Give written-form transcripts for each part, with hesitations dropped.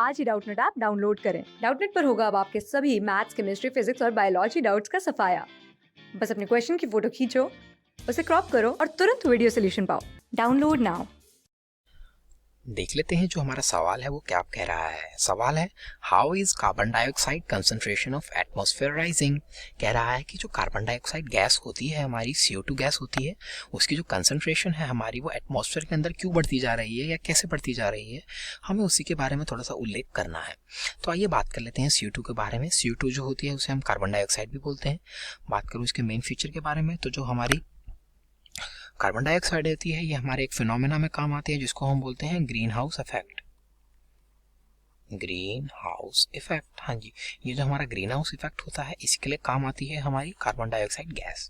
आज ही Doubtnut app download करें। Doubtnut पर होगा अब आपके सभी मैथ्स, केमिस्ट्री, फिजिक्स और बायोलॉजी डाउट्स का सफाया। बस अपने क्वेश्चन की फोटो खींचो, उसे क्रॉप करो और तुरंत वीडियो सोल्यूशन पाओ। Download now. देख लेते हैं जो हमारा सवाल है वो क्या कह रहा है। सवाल है, how is carbon dioxide concentration of atmosphere rising. कह रहा है कि जो कार्बन डाइऑक्साइड गैस होती है हमारी, CO2 गैस होती है, उसकी जो कंसंट्रेशन है हमारी वो एटमॉस्फेयर के अंदर क्यों बढ़ती जा रही है या कैसे बढ़ती जा रही है, हमें उसी के बारे में थोड़ा सा उल्लेख करना है। तो आइए बात कर लेते हैं CO2 के बारे में। CO2 जो होती है उसे हम कार्बन डाइऑक्साइड भी बोलते हैं। बात करूँ इसके मेन फीचर के बारे में, तो जो हमारी कार्बन डाइऑक्साइड होती है ये हमारे एक फिनोमेना में काम आती है जिसको हम बोलते हैं green house effect. Green house effect, हाँ जी, ये जो हमारा ग्रीन हाउस इफेक्ट होता है इसके लिए काम आती है हमारी कार्बन डाइऑक्साइड गैस।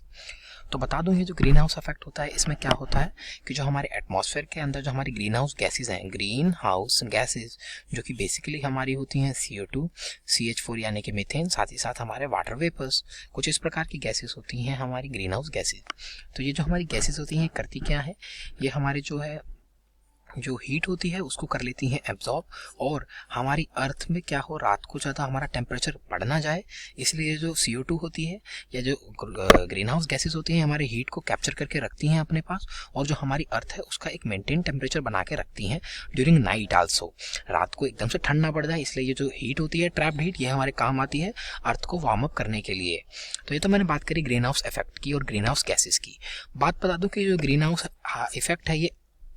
तो बता दूं ये जो ग्रीन हाउस इफेक्ट होता है इसमें क्या होता है कि जो हमारे एटमॉस्फेयर के अंदर जो हमारी ग्रीन हाउस गैसेज हैं, ग्रीन हाउस गैसेज जो कि बेसिकली हमारी होती हैं CO2, CH4 यानी कि मीथेन, साथ ही साथ हमारे वाटर वेपर्स, कुछ इस प्रकार की गैसेज होती हैं हमारी ग्रीन हाउस गैसेज। तो ये जो हमारी गैसेज होती हैं करती क्या है, ये हमारे जो हीट होती है उसको कर लेती हैं एब्जॉर्ब, और हमारी अर्थ में क्या हो, रात को ज़्यादा हमारा टेम्परेचर बढ़ ना जाए इसलिए जो CO2 होती है या जो ग्रीन हाउस गैसेज होती हैं हमारे हीट को कैप्चर करके रखती हैं अपने पास, और जो हमारी अर्थ है उसका एक मेंटेन टेम्परेचर बना के रखती हैं ड्यूरिंग नाइट आल्सो। रात को एकदम से ठंड ना पड़ जाए इसलिए ये जो हीट होती है, ट्रैप्ड हीट, ये हमारे काम आती है अर्थ को वार्म अप करने के लिए। तो ये तो मैंने बात करी ग्रीन हाउस इफेक्ट की और ग्रीन हाउस गैसेज की। बात बता दूं कि जो ग्रीन हाउस इफेक्ट है ये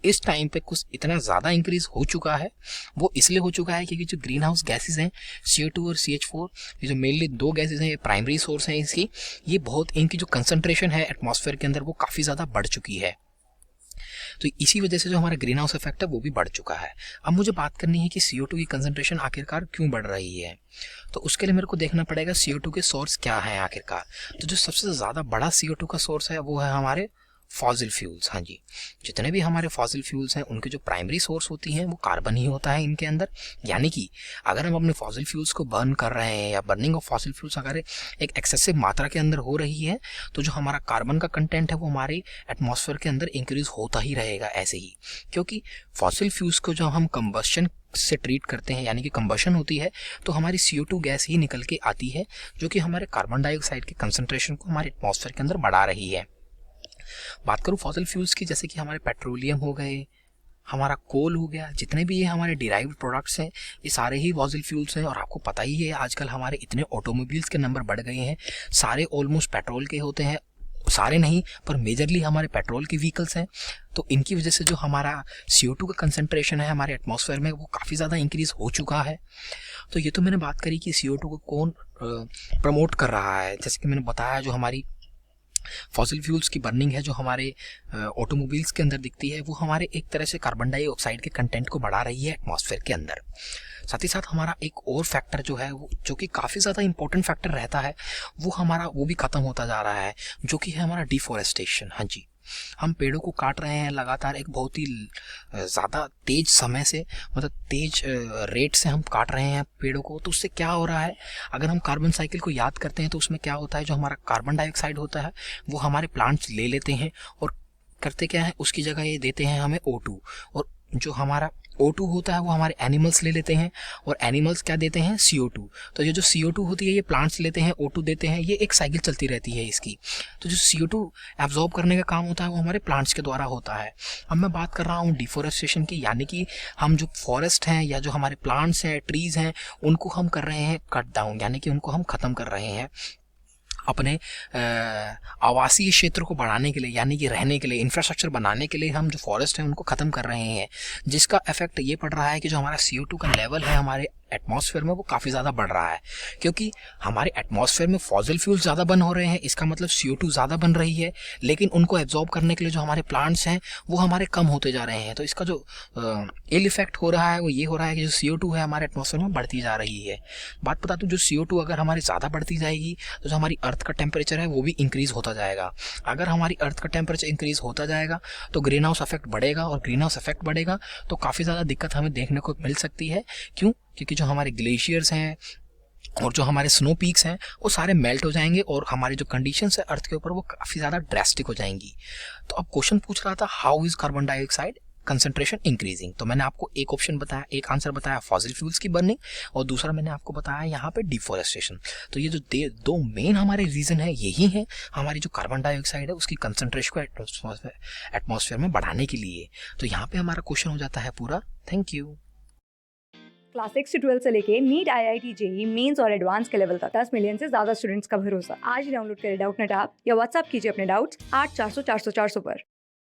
इस टाइम पे कुछ इतना ज़्यादा इंक्रीज हो चुका है। वो इसलिए हो चुका है क्योंकि जो ग्रीन हाउस गैसेज हैं CO2 और CH4, ये जो मेनली दो गैसेज हैं, ये प्राइमरी सोर्स हैं इसकी, ये बहुत, इनकी जो कंसंट्रेशन है एटमॉस्फेयर के अंदर वो काफ़ी ज़्यादा बढ़ चुकी है। तो इसी वजह से जो हमारा ग्रीन हाउस इफेक्ट है वो भी बढ़ चुका है। अब मुझे बात करनी है कि CO2 की कंसंट्रेशन आखिरकार क्यों बढ़ रही है। तो उसके लिए मेरे को देखना पड़ेगा CO2 के सोर्स क्या हैं आखिरकार। तो जो सबसे ज़्यादा बड़ा CO2 का सोर्स है वो है हमारे फॉसिल फ्यूल्स। हाँ जी, जितने भी हमारे फॉसिल फ्यूल्स हैं उनके जो प्राइमरी सोर्स होती हैं वो कार्बन ही होता है इनके अंदर। यानी कि अगर हम अपने फॉसिल फ्यूल्स को बर्न कर रहे हैं या बर्निंग ऑफ फॉसिल फ्यूल्स अगर एक एक्सेसिव मात्रा के अंदर हो रही है तो जो हमारा कार्बन का कंटेंट है वो हमारे एटमॉस्फेयर के अंदर इंक्रीज होता ही रहेगा ऐसे ही, क्योंकि फॉसिल फ्यूल्स को जब हम कंबस्शन से ट्रीट करते हैं यानी कि कंबशन होती है तो हमारी CO2 गैस ही निकल के आती है जो कि हमारे कार्बन डाइऑक्साइड के कंसंट्रेशन को हमारे एटमॉस्फेयर के अंदर बढ़ा रही है। बात करूँ फॉसिल फ्यूल्स की, जैसे कि हमारे पेट्रोलियम हो गए, हमारा कोल हो गया, जितने भी ये हमारे डिराइव्ड प्रोडक्ट्स हैं ये सारे ही फॉसिल फ्यूल्स हैं। और आपको पता ही है आजकल हमारे इतने ऑटोमोबाइल्स के नंबर बढ़ गए हैं, सारे ऑलमोस्ट पेट्रोल के होते हैं, सारे नहीं पर मेजरली हमारे पेट्रोल की व्हीकल्स हैं। तो इनकी वजह से जो हमारा CO2 का कंसंट्रेशन है हमारे एटमॉस्फेयर में वो काफ़ी ज़्यादा इंक्रीज हो चुका है। तो ये तो मैंने बात करी कि CO2 को कौन प्रमोट कर रहा है। जैसे कि मैंने बताया जो हमारी फॉसिल फ्यूल्स की बर्निंग है जो हमारे ऑटोमोबाइल्स के अंदर दिखती है वो हमारे एक तरह से कार्बन डाइऑक्साइड के कंटेंट को बढ़ा रही है एटमॉस्फेयर के अंदर। साथ ही साथ हमारा एक और फैक्टर जो है वो जो कि काफ़ी ज़्यादा इंपॉर्टेंट फैक्टर रहता है वो भी ख़त्म होता जा रहा है, जो कि है हमारा डिफॉरेस्टेशन। हाँ जी, हम पेड़ों को काट रहे हैं लगातार, एक बहुत ही ज़्यादा तेज समय से, मतलब तेज रेट से हम काट रहे हैं पेड़ों को। तो उससे क्या हो रहा है, अगर हम कार्बन साइकिल को याद करते हैं तो उसमें क्या होता है, जो हमारा कार्बन डाइऑक्साइड होता है वो हमारे प्लांट्स ले लेते हैं और करते क्या है, उसकी जगह ये देते हैं हमें O2, और जो हमारा O2 होता है वो हमारे एनिमल्स ले लेते हैं, और एनिमल्स क्या देते हैं, CO2। तो ये जो CO2 होती है ये प्लांट्स लेते हैं, O2 देते हैं, ये एक साइकिल चलती रहती है इसकी। तो जो CO2 एब्जॉर्ब करने का काम होता है वो हमारे प्लांट्स के द्वारा होता है। अब मैं बात कर रहा हूँ डिफॉरेस्टेशन की, यानी कि हम जो फॉरेस्ट हैं या जो हमारे प्लांट्स हैं, ट्रीज़ हैं, उनको हम कर रहे हैं कट डाउन, यानी कि उनको हम ख़त्म कर रहे हैं अपने आवासीय क्षेत्र को बढ़ाने के लिए, यानी कि रहने के लिए, इंफ्रास्ट्रक्चर बनाने के लिए हम जो फॉरेस्ट हैं उनको ख़त्म कर रहे हैं, जिसका इफेक्ट ये पड़ रहा है कि जो हमारा CO2 का लेवल है हमारे एटमॉस्फेयर में वो काफ़ी ज़्यादा बढ़ रहा है। क्योंकि हमारे एटमॉस्फेयर में फॉसिल फ्यूल ज़्यादा बन हो रहे हैं, इसका मतलब CO2 ज़्यादा बन रही है, लेकिन उनको एब्जॉर्ब करने के लिए जो हमारे प्लांट्स हैं वो हमारे कम होते जा रहे हैं। तो इसका जो इल इफेक्ट हो रहा है वो ये हो रहा है कि जो CO2 है हमारे एटमॉस्फेयर में बढ़ती जा रही है। बात बता दूँ, जो CO2 अगर हमारी ज़्यादा बढ़ती जाएगी तो जो हमारी अर्थ का टेम्परेचर है वो भी इंक्रीज़ होता जाएगा। अगर हमारी अर्थ का टेम्परेचर इंक्रीज़ होता जाएगा तो ग्रीन हाउस इफेक्ट बढ़ेगा, और ग्रीन हाउस इफेक्ट बढ़ेगा तो काफ़ी ज़्यादा दिक्कत हमें देखने को मिल सकती है। क्यों? क्योंकि जो हमारे ग्लेशियर्स हैं और जो हमारे स्नो पीक्स हैं वो सारे मेल्ट हो जाएंगे, और हमारी जो कंडीशंस है अर्थ के ऊपर वो काफ़ी ज़्यादा ड्रास्टिक हो जाएंगी। तो अब क्वेश्चन पूछ रहा था, how is carbon dioxide concentration increasing. तो मैंने आपको एक ऑप्शन बताया, एक आंसर बताया फॉसिल फ्यूल्स की बर्निंग, और दूसरा मैंने आपको बताया यहाँ पे डिफोरेस्टेशन। तो ये जो दो मेन हमारे रीजन है यही है हमारी जो कार्बन डाइऑक्साइड है उसकी कंसंट्रेशन को एटमॉस्फेयर में बढ़ाने के लिए। तो यहाँ पे हमारा क्वेश्चन हो जाता है पूरा। Thank you. क्लास 6 से 12 से लेके नीट, IIT, जेई मेंस और एडवांस के लेवल तक 10 मिलियन से ज्यादा स्टूडेंट्स का भरोसा। आज ही डाउनलोड करें डाउटनेट ऐप या व्हाट्सएप कीजिए अपने डाउट्स 8400 400 400 पर।